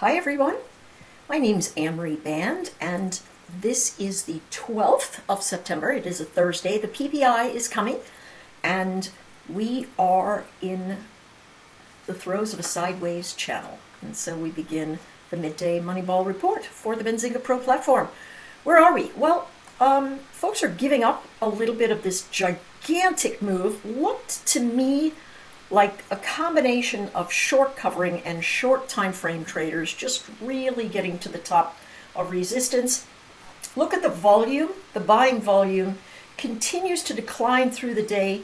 Hi everyone, my name's Anne-Marie Band and this is the 12th of September. It is a Thursday. The PPI is coming and we are in the throes of a sideways channel. And so we begin the midday Moneyball report for the Benzinga Pro platform. Where are we? Well, folks are giving up a little bit of this gigantic move. Looked to me like a combination of short covering and short time frame traders just really getting to the top of resistance. Look at the volume. The buying volume continues to decline through the day.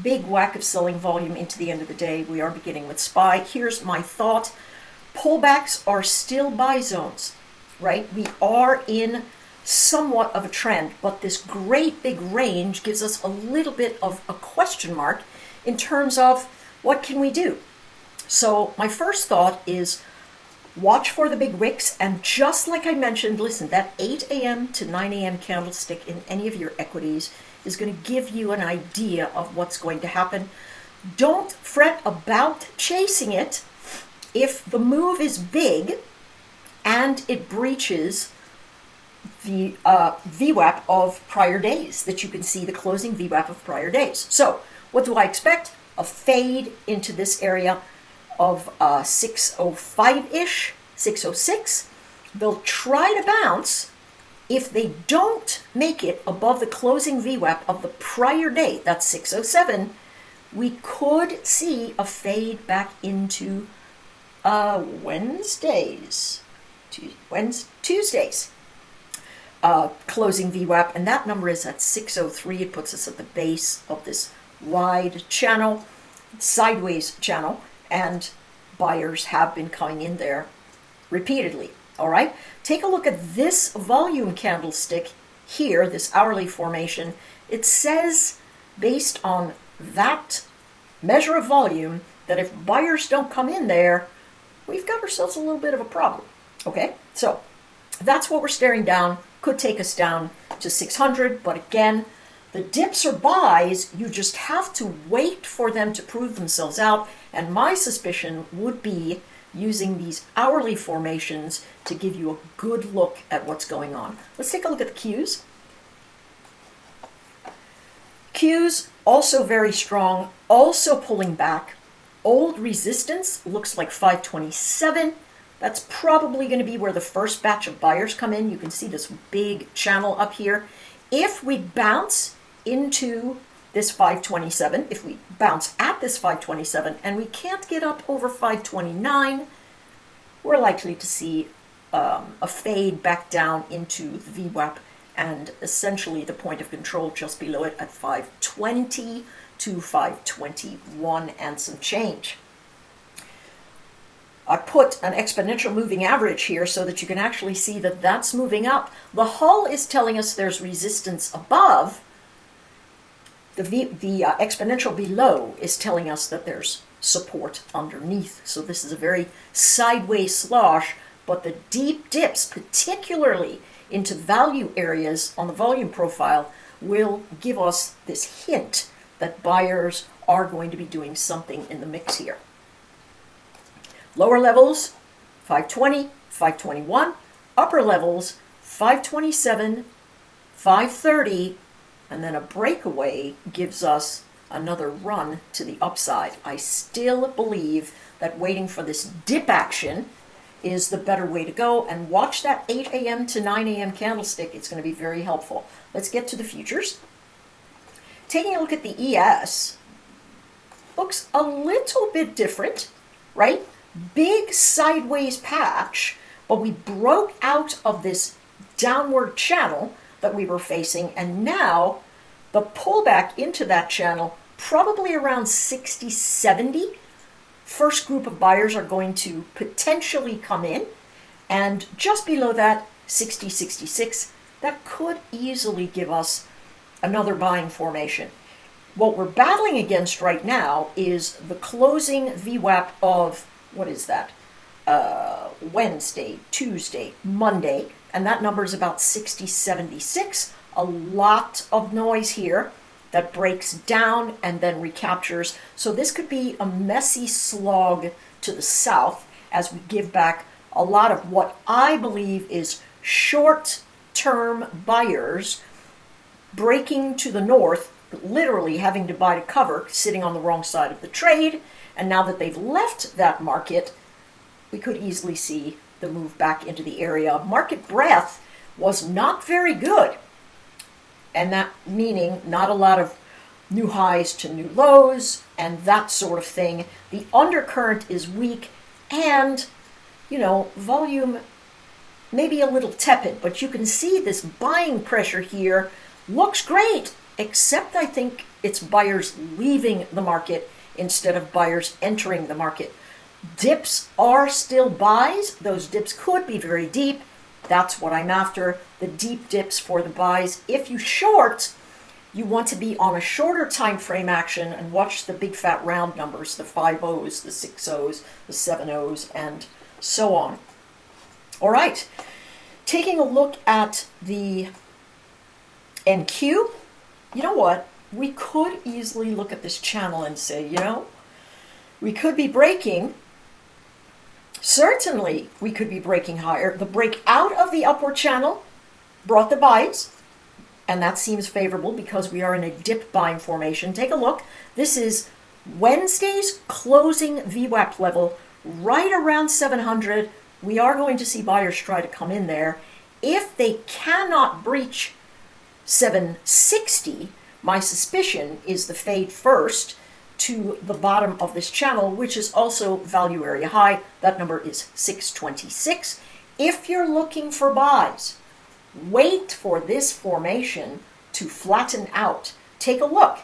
Big whack of selling volume into the end of the day. We are beginning with SPY. Here's my thought. Pullbacks are still buy zones, right? We are in somewhat of a trend, but this great big range gives us a little bit of a question mark in terms of what can we do? So my first thought is watch for the big wicks, and just like I mentioned, listen, that 8 a.m. to 9 a.m. candlestick in any of your equities is going to give you an idea of what's going to happen. Don't fret about chasing it. If the move is big and it breaches the VWAP of prior days, that you can see the closing VWAP of prior days. So what do I expect? A fade into this area of 605-ish, 606. They'll try to bounce. If they don't make it above the closing VWAP of the prior day, that's 607, we could see a fade back into Tuesdays. Closing VWAP, and that number is at 603. It puts us at the base of this wide channel, sideways channel, and buyers have been coming in there repeatedly. All right, take a look at this volume candlestick here, this hourly formation. It says, based on that measure of volume, that if buyers don't come in there, we've got ourselves a little bit of a problem. Okay, so that's what we're staring down. Could take us down to 600, but again, the dips are buys. You just have to wait for them to prove themselves out. And my suspicion would be using these hourly formations to give you a good look at what's going on. Let's take a look at the Qs. Qs also very strong, also pulling back. Old resistance looks like 527. That's probably going to be where the first batch of buyers come in. You can see this big channel up here. If we bounce into this 527, if we bounce at this 527 and we can't get up over 529, we're likely to see a fade back down into the VWAP and essentially the point of control just below it at 520 to 521 and some change. I put an exponential moving average here so that you can actually see that that's moving up. The hull is telling us there's resistance above. The exponential below is telling us that there's support underneath. So this is a very sideways slosh, but the deep dips, particularly into value areas on the volume profile, will give us this hint that buyers are going to be doing something in the mix here. Lower levels, 520, 521. Upper levels, 527, 530, and then a breakaway gives us another run to the upside. I still believe that waiting for this dip action is the better way to go, and watch that 8 a.m. to 9 a.m. candlestick. It's going to be very helpful. Let's get to the futures. Taking a look at the ES, looks a little bit different, right? Big sideways patch, but we broke out of this downward channel that we were facing, and now the pullback into that channel, probably around 60, 70. First group of buyers are going to potentially come in, and just below that, 60, 66. That could easily give us another buying formation. What we're battling against right now is the closing VWAP of, what is that? Wednesday, Tuesday, Monday, and that number is about 60.76. A lot of noise here that breaks down and then recaptures. So this could be a messy slog to the south as we give back a lot of what I believe is short-term buyers breaking to the north, literally having to buy to cover, sitting on the wrong side of the trade. And now that they've left that market, we could easily see the move back into the area. Market breadth was not very good. And that meaning not a lot of new highs to new lows and that sort of thing. The undercurrent is weak and, volume maybe a little tepid, but you can see this buying pressure here looks great, except I think it's buyers leaving the market instead of buyers entering the market. Dips are still buys. Those dips could be very deep. That's what I'm after, the deep dips for the buys. If you short, you want to be on a shorter time frame action and watch the big fat round numbers, the 5 O's, the 6 O's, the 7 O's, and so on. All right, taking a look at the NQ, you know what? We could easily look at this channel and say, we could be breaking. Certainly, we could be breaking higher. The break out of the upward channel brought the buys, and that seems favorable because we are in a dip buying formation. Take a look. This is Wednesday's closing VWAP level, right around 700. We are going to see buyers try to come in there. If they cannot breach 760, my suspicion is the fade first to the bottom of this channel, which is also value area high. That number is 626. If you're looking for buys, wait for this formation to flatten out. Take a look.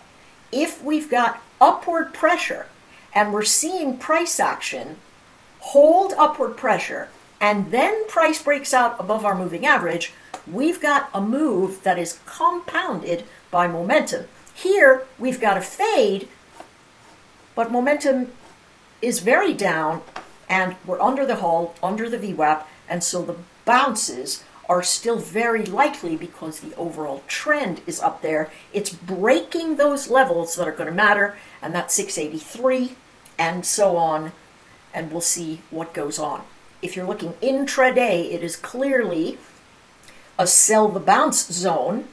If we've got upward pressure and we're seeing price action, hold upward pressure, and then price breaks out above our moving average, we've got a move that is compounded by momentum. Here, we've got a fade, but momentum is very down, and we're under the hull, under the VWAP, and so the bounces are still very likely because the overall trend is up there. It's breaking those levels that are going to matter, and that's 683, and so on, and we'll see what goes on. If you're looking intraday, it is clearly a sell the bounce zone,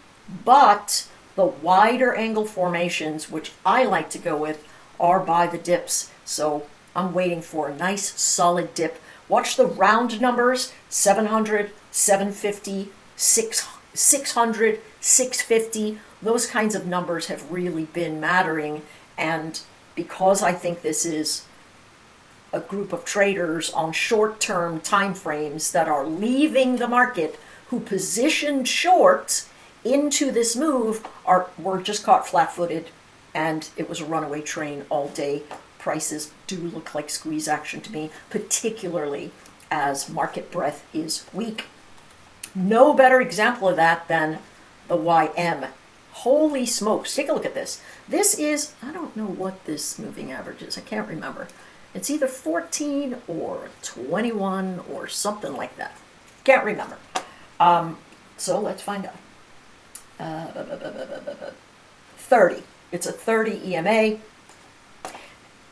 but the wider angle formations, which I like to go with, are by the dips. So I'm waiting for a nice solid dip. Watch the round numbers, 700, 750, 600, 650. Those kinds of numbers have really been mattering. And because I think this is a group of traders on short-term time frames that are leaving the market who positioned short into this move were just caught flat-footed, and it was a runaway train all day. Prices do look like squeeze action to me, particularly as market breadth is weak. No better example of that than the YM. Holy smokes, take a look at this. This is, I don't know what this moving average is, I can't remember. It's either 14 or 21 or something like that. Can't remember. So let's find out. 30. It's a 30 EMA.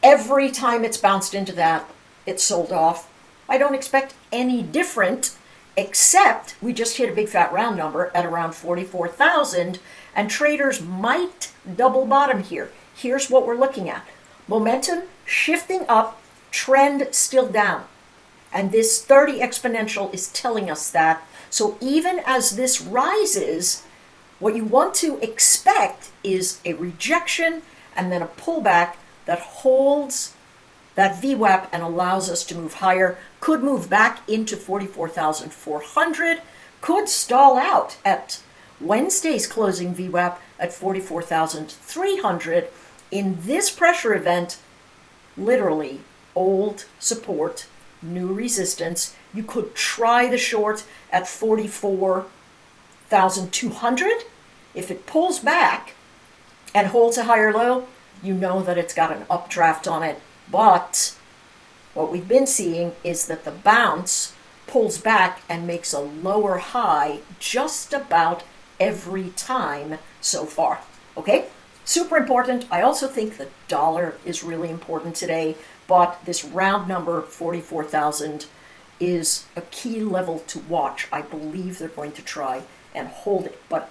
Every time it's bounced into that, it's sold off. I don't expect any different, except we just hit a big fat round number at around 44,000, and traders might double bottom here. Here's what we're looking at. Momentum shifting up, trend still down. And this 30 exponential is telling us that. So even as this rises, what you want to expect is a rejection and then a pullback that holds that VWAP and allows us to move higher. Could move back into 44,400, could stall out at Wednesday's closing VWAP at 44,300. In this pressure event, literally old support, new resistance. You could try the short at 44,200. If it pulls back and holds a higher low, you know that it's got an updraft on it. But what we've been seeing is that the bounce pulls back and makes a lower high just about every time so far. Okay? Super important. I also think the dollar is really important today, but this round number, 44,000, is a key level to watch. I believe they're going to try and hold it, but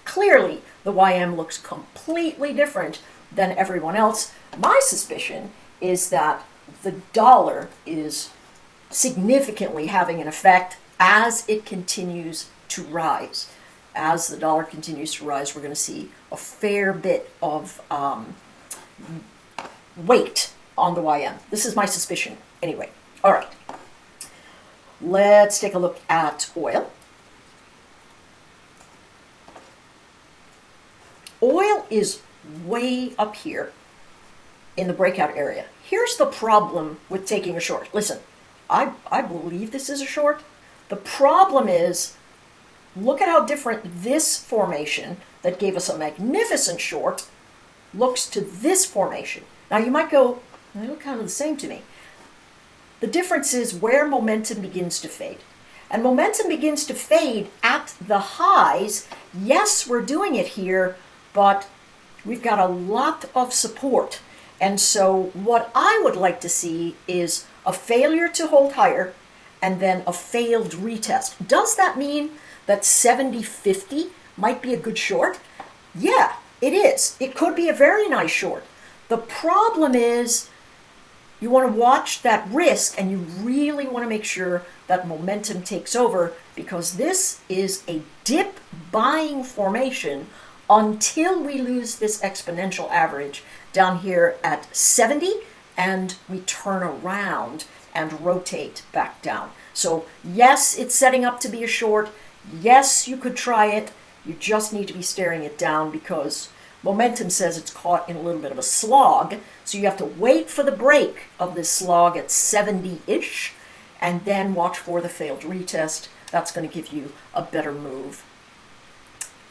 clearly the YM looks completely different than everyone else. My suspicion is that the dollar is significantly having an effect as it continues to rise. As the dollar continues to rise, we're going to see a fair bit of weight on the YM. This is my suspicion anyway. All right. Let's take a look at oil. Oil is way up here in the breakout area. Here's the problem with taking a short. Listen, I believe this is a short. The problem is, look at how different this formation that gave us a magnificent short looks to this formation. Now you might go, they look kind of the same to me. The difference is where momentum begins to fade. And momentum begins to fade at the highs. Yes, we're doing it here, but we've got a lot of support. And so what I would like to see is a failure to hold higher and then a failed retest. Does that mean that 70.50 might be a good short? Yeah, it is. It could be a very nice short. The problem is you want to watch that risk, and you really want to make sure that momentum takes over, because this is a dip buying formation until we lose this exponential average down here at 70 and we turn around and rotate back down. So yes, it's setting up to be a short. Yes, you could try it. You just need to be staring it down because momentum says it's caught in a little bit of a slog. So you have to wait for the break of this slog at 70-ish and then watch for the failed retest. That's going to give you a better move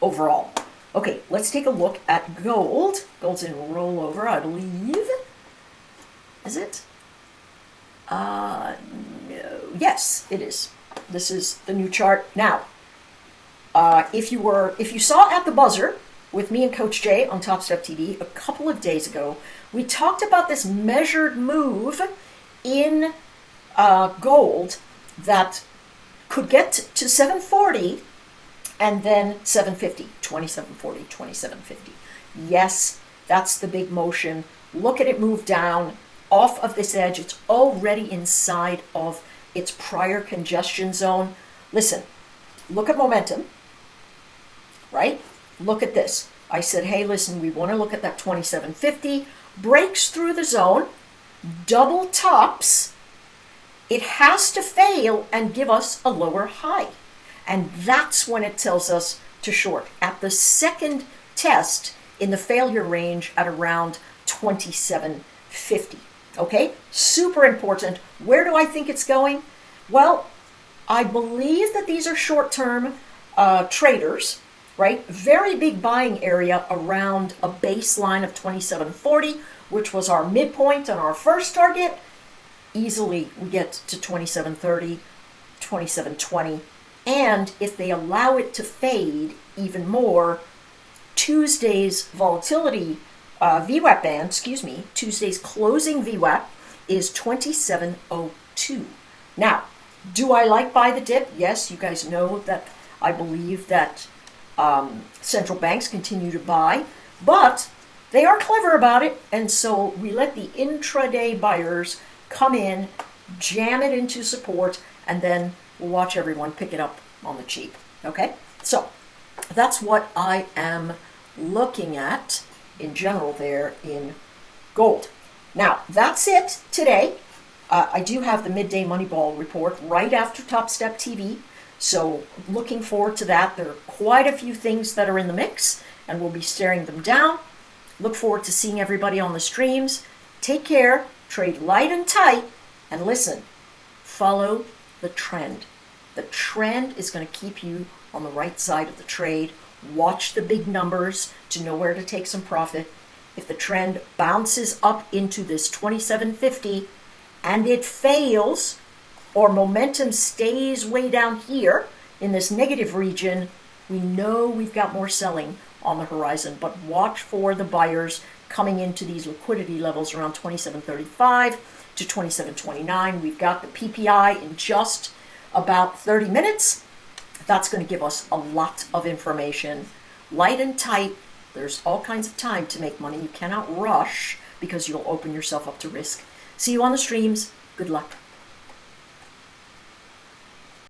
overall. Okay, let's take a look at gold. Gold's in rollover, I believe. Is it? No. Yes, it is. This is the new chart. Now, if you saw at the buzzer with me and Coach Jay on Top Step TV a couple of days ago, we talked about this measured move in gold that could get to 740 and then 750, 2740, 2750. Yes, that's the big motion. Look at it move down off of this edge. It's already inside of its prior congestion zone. Listen, look at momentum, right? Look at this. I said, hey, listen, we want to look at that 2750. Breaks through the zone, double tops. It has to fail and give us a lower high. And that's when it tells us to short. At the second test in the failure range at around 2750. Okay, super important. Where do I think it's going? Well, I believe that these are short-term traders, right? Very big buying area around a baseline of 2740, which was our midpoint on our first target. Easily we get to 2730, 2720. And if they allow it to fade even more, Tuesday's volatility VWAP band, Tuesday's closing VWAP is 2702. Now, do I like buy the dip? Yes, you guys know that I believe that central banks continue to buy, but they are clever about it, and so we let the intraday buyers come in, jam it into support, and then we'll watch everyone pick it up on the cheap. Okay, so that's what I am looking at in general there in gold. Now, that's it today. I do have the midday Moneyball report right after Top Step TV, so looking forward to that. There are quite a few things that are in the mix, and we'll be staring them down. Look forward to seeing everybody on the streams. Take care, trade light and tight, and listen, follow the trend. The trend is going to keep you on the right side of the trade. Watch the big numbers to know where to take some profit. If the trend bounces up into this 2750 and it fails, or momentum stays way down here in this negative region, we know we've got more selling on the horizon. But watch for the buyers coming into these liquidity levels around 27.35 to 27.29. We've got the PPI in just about 30 minutes. That's going to give us a lot of information. Light and tight. There's all kinds of time to make money. You cannot rush because you'll open yourself up to risk. See you on the streams. Good luck.